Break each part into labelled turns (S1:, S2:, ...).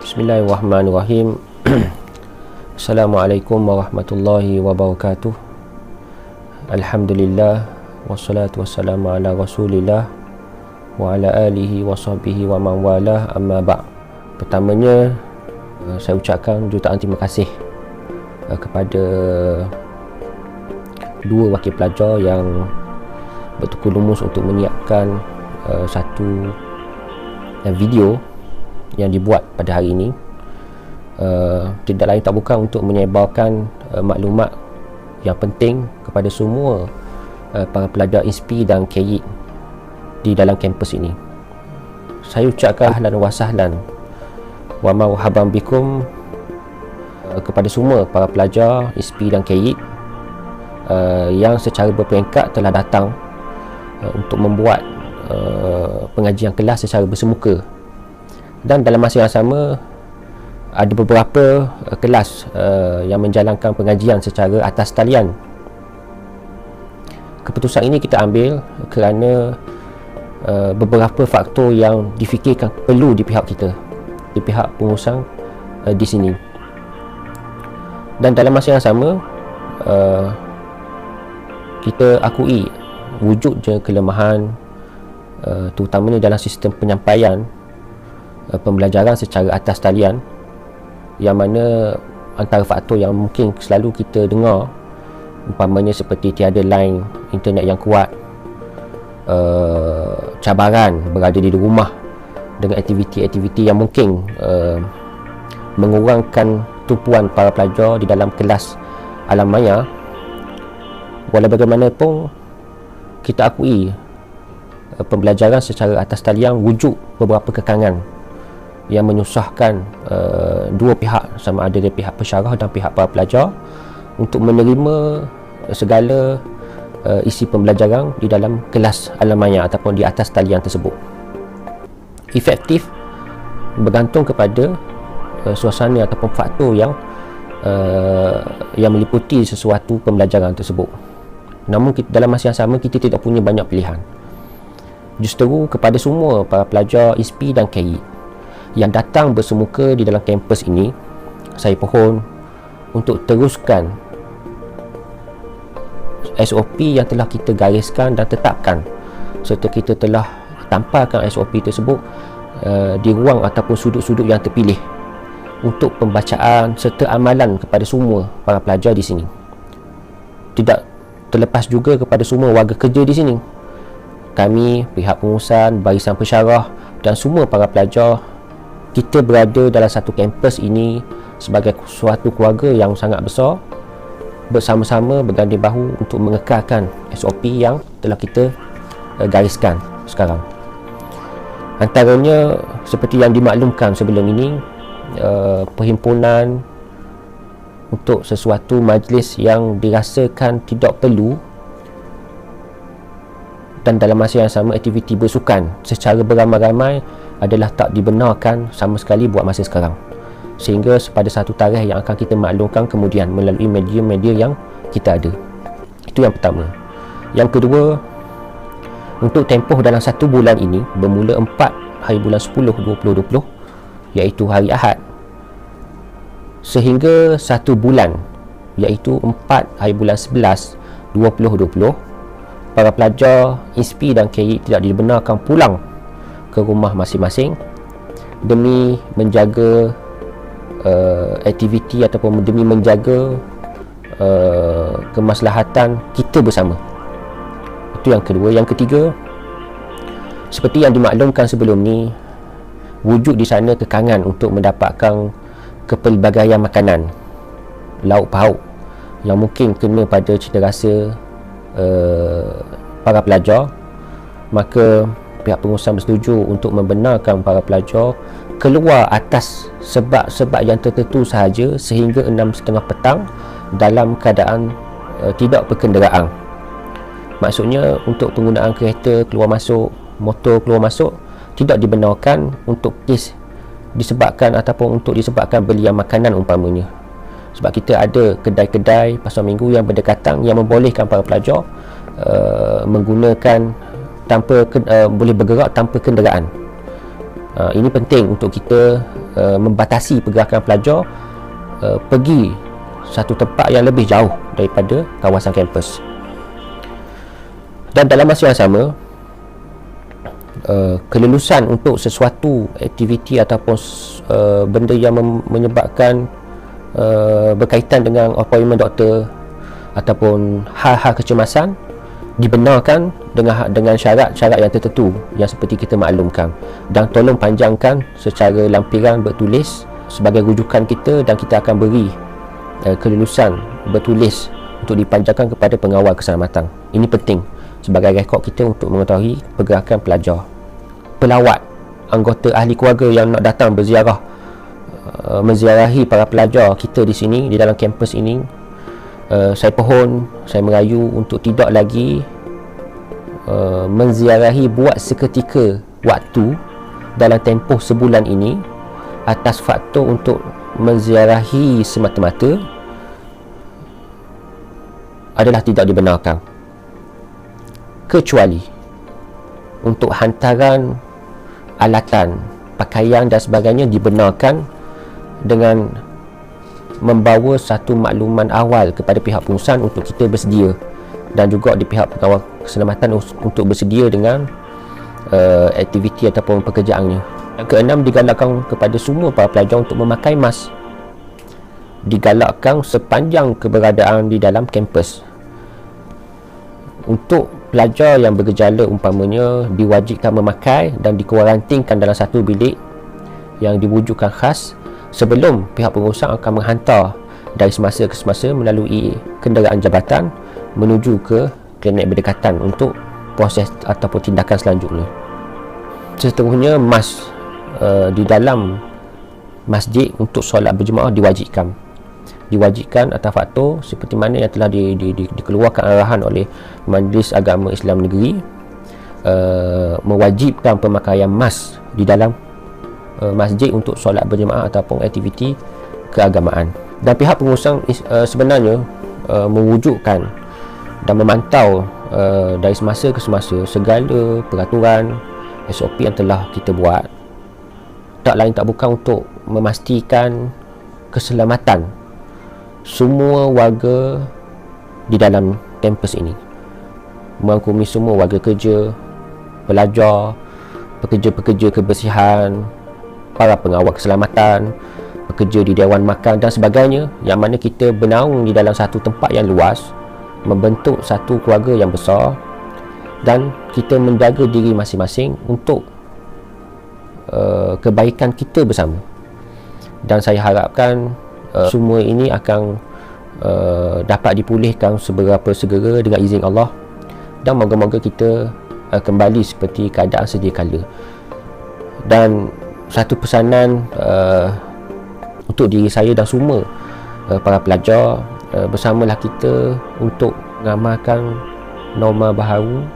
S1: Bismillahirrahmanirrahim. Assalamualaikum warahmatullahi wabarakatuh. Alhamdulillah, wassalatu wassalamu ala rasulillah wa ala alihi wa sahbihi wa man walah, amma ba'. Pertamanya, saya ucapkan jutaan terima kasih kepada dua wakil pelajar yang bertukar lumus untuk menyiapkan satu video yang dibuat pada hari ini. Tidak lain tak bukan untuk menyebarkan maklumat yang penting kepada semua para pelajar ISP dan KYIK di dalam kampus ini. Saya ucapkan ahlan wa sahlan wa marhaban bikum kepada semua para pelajar ISP dan KYIK yang secara berperingkat telah datang untuk membuat pengajian kelas secara bersemuka. Dan dalam masa yang sama, ada beberapa kelas yang menjalankan pengajian secara atas talian. Keputusan ini kita ambil kerana beberapa faktor yang difikirkan perlu di pihak kita, di pihak pengurusan di sini. Dan dalam masa yang sama, kita akui wujudnya kelemahan terutamanya dalam sistem penyampaian pembelajaran secara atas talian, yang mana antara faktor yang mungkin selalu kita dengar umpamanya seperti tiada line internet yang kuat, cabaran berada di rumah dengan aktiviti-aktiviti yang mungkin mengurangkan tumpuan para pelajar di dalam kelas alam maya. Walau bagaimanapun, kita akui pembelajaran secara atas talian wujud beberapa kekangan yang menyusahkan dua pihak, sama ada dari pihak pensyarah dan pihak para pelajar, untuk menerima segala isi pembelajaran di dalam kelas alam maya ataupun di atas talian tersebut. Efektif bergantung kepada suasana ataupun faktor yang meliputi sesuatu pembelajaran tersebut. Namun dalam masa yang sama, kita tidak punya banyak pilihan. Justru kepada semua para pelajar ISP dan KYIK yang datang bersemuka di dalam kampus ini, saya pohon untuk teruskan SOP yang telah kita gariskan dan tetapkan, serta kita telah tampalkan SOP tersebut di ruang ataupun sudut-sudut yang terpilih untuk pembacaan serta amalan kepada semua para pelajar di sini. Tidak terlepas juga kepada semua warga kerja di sini. Kami, pihak pengurusan, barisan pensyarah dan semua para pelajar, kita berada dalam satu kampus ini sebagai suatu keluarga yang sangat besar, bersama-sama berganding bahu untuk mengekalkan SOP yang telah kita gariskan sekarang. Antaranya seperti yang dimaklumkan sebelum ini, perhimpunan untuk sesuatu majlis yang dirasakan tidak perlu, dan dalam masa yang sama aktiviti bersukan secara beramai-ramai adalah tak dibenarkan sama sekali buat masa sekarang, sehingga pada satu tarikh yang akan kita maklumkan kemudian melalui media-media yang kita ada. Itu yang pertama. Yang kedua, untuk tempoh dalam satu bulan ini, bermula 4 hari bulan 10 2020, iaitu hari Ahad, sehingga 1 bulan, iaitu 4 hari bulan 11 2020, para pelajar ISP dan KYIK tidak dibenarkan pulang ke rumah masing-masing demi menjaga aktiviti ataupun demi menjaga kemaslahatan kita bersama. Itu yang kedua. Yang ketiga, seperti yang dimaklumkan sebelum ni, wujud di sana kekangan untuk mendapatkan kepelbagaian makanan, lauk pauk yang mungkin kena pada cita rasa para pelajar. Maka pihak pengurusan bersetuju untuk membenarkan para pelajar keluar atas sebab-sebab yang tertentu sahaja sehingga 6.30 petang dalam keadaan tidak berkenderaan. Maksudnya untuk penggunaan kereta keluar masuk, motor keluar masuk tidak dibenarkan untuk kes disebabkan ataupun untuk disebabkan belian makanan umpamanya. Sebab kita ada kedai-kedai pasar minggu yang berdekatan yang membolehkan para pelajar menggunakan boleh bergerak tanpa kenderaan. Ini penting untuk kita membatasi pergerakan pelajar pergi satu tempat yang lebih jauh daripada kawasan kampus. Dan dalam masa yang sama, kelulusan untuk sesuatu aktiviti ataupun benda yang menyebabkan berkaitan dengan appointment doktor ataupun hal-hal kecemasan dibenarkan dengan syarat-syarat yang tertentu yang seperti kita maklumkan, dan tolong panjangkan secara lampiran bertulis sebagai rujukan kita, dan kita akan beri kelulusan bertulis untuk dipanjangkan kepada pengawal keselamatan. Ini penting sebagai rekod kita untuk mengetahui pergerakan pelajar. Pelawat, anggota ahli keluarga yang nak datang berziarah menziarahi para pelajar kita di sini, di dalam kampus ini, saya merayu untuk tidak lagi menziarahi buat seketika waktu dalam tempoh sebulan ini atas faktor untuk menziarahi semata-mata adalah tidak dibenarkan, kecuali untuk hantaran alatan, pakaian dan sebagainya dibenarkan dengan membawa satu makluman awal kepada pihak pengurusan untuk kita bersedia, dan juga di pihak pengawal keselamatan untuk bersedia dengan aktiviti ataupun pekerjaannya. Yang keenam, digalakkan kepada semua para pelajar untuk memakai mask. Digalakkan sepanjang keberadaan di dalam kampus. Untuk pelajar yang bergejala umpamanya diwajibkan memakai dan dikuarantinkan dalam satu bilik yang diwujudkan khas sebelum pihak pengurusan akan menghantar dari semasa ke semasa melalui kenderaan jabatan menuju ke klinik berdekatan untuk proses ataupun tindakan selanjutnya. Seterusnya, mas di dalam masjid untuk solat berjemaah diwajibkan atas faktor seperti mana yang telah dikeluarkan arahan oleh Majlis Agama Islam Negeri, mewajibkan pemakaian mask di dalam masjid untuk solat berjemaah ataupun aktiviti keagamaan. Dan pihak pengurusan sebenarnya mewujudkan dan memantau dari semasa ke semasa segala peraturan SOP yang telah kita buat, tak lain tak bukan untuk memastikan keselamatan semua warga di dalam kampus ini, merangkumi semua warga kerja, pelajar, pekerja-pekerja kebersihan, para pengawal keselamatan, bekerja di dewan makan dan sebagainya, yang mana kita bernaung di dalam satu tempat yang luas, membentuk satu keluarga yang besar, dan kita menjaga diri masing-masing untuk kebaikan kita bersama. Dan saya harapkan semua ini akan dapat dipulihkan seberapa segera dengan izin Allah, dan moga-moga kita kembali seperti keadaan sedia kala. Dan satu pesanan untuk diri saya dan semua para pelajar, bersamalah kita untuk mengamalkan norma baharu.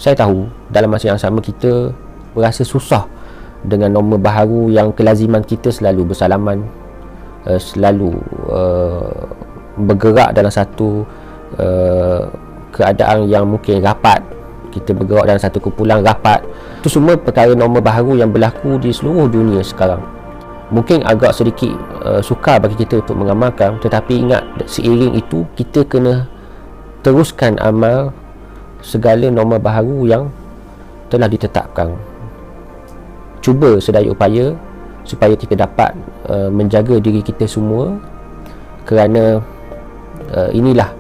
S1: Saya tahu dalam masa yang sama kita berasa susah dengan norma baharu yang kelaziman kita selalu bersalaman, selalu bergerak dalam satu keadaan yang mungkin rapat. Kita bergerak dalam satu kumpulan rapat. Itu semua perkara norma baharu yang berlaku di seluruh dunia sekarang. Mungkin agak sedikit sukar bagi kita untuk mengamalkan, tetapi ingat, seiring itu kita kena teruskan amal segala norma baharu yang telah ditetapkan. Cuba sedaya upaya supaya kita dapat menjaga diri kita semua, kerana inilah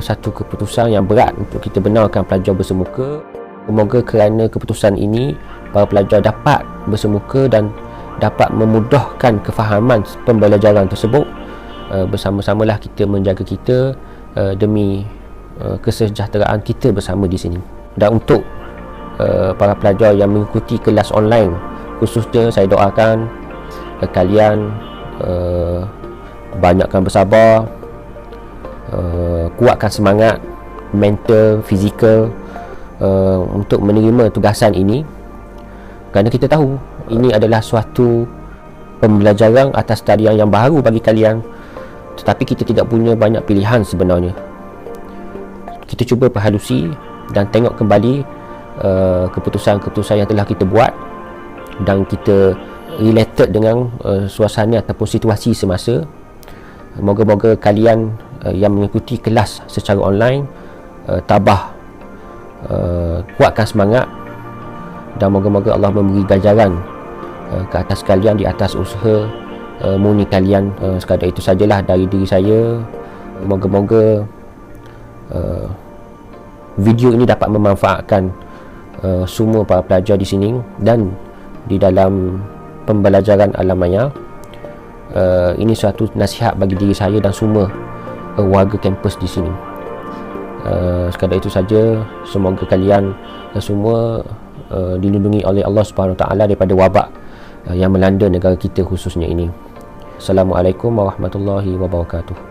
S1: satu keputusan yang berat untuk kita benarkan pelajar bersemuka. Semoga kerana keputusan ini para pelajar dapat bersemuka dan dapat memudahkan kefahaman pembelajaran tersebut. Bersama-samalah kita menjaga kita demi kesejahteraan kita bersama di sini. Dan untuk para pelajar yang mengikuti kelas online, khususnya saya doakan kalian banyakkan bersabar, kuatkan semangat mental, fizikal untuk menerima tugasan ini, kerana kita tahu ini adalah suatu pembelajaran atas talian yang baru bagi kalian, tetapi kita tidak punya banyak pilihan sebenarnya. Kita cuba perhalusi dan tengok kembali keputusan-keputusan yang telah kita buat, dan kita related dengan suasana ataupun situasi semasa. Moga-moga kalian yang mengikuti kelas secara online tabah, kuatkan semangat, dan moga-moga Allah memberi ganjaran ke atas kalian di atas usaha murni kalian. Sekadar itu sajalah dari diri saya. Moga-moga video ini dapat memanfaatkan semua para pelajar di sini dan di dalam pembelajaran alam maya. Ini suatu nasihat bagi diri saya dan semua warga kampus di sini. Sekadar itu saja. Semoga kalian semua dilindungi oleh Allah Subhanahu Wa Taala daripada wabak yang melanda negara kita khususnya ini. Assalamualaikum warahmatullahi wabarakatuh.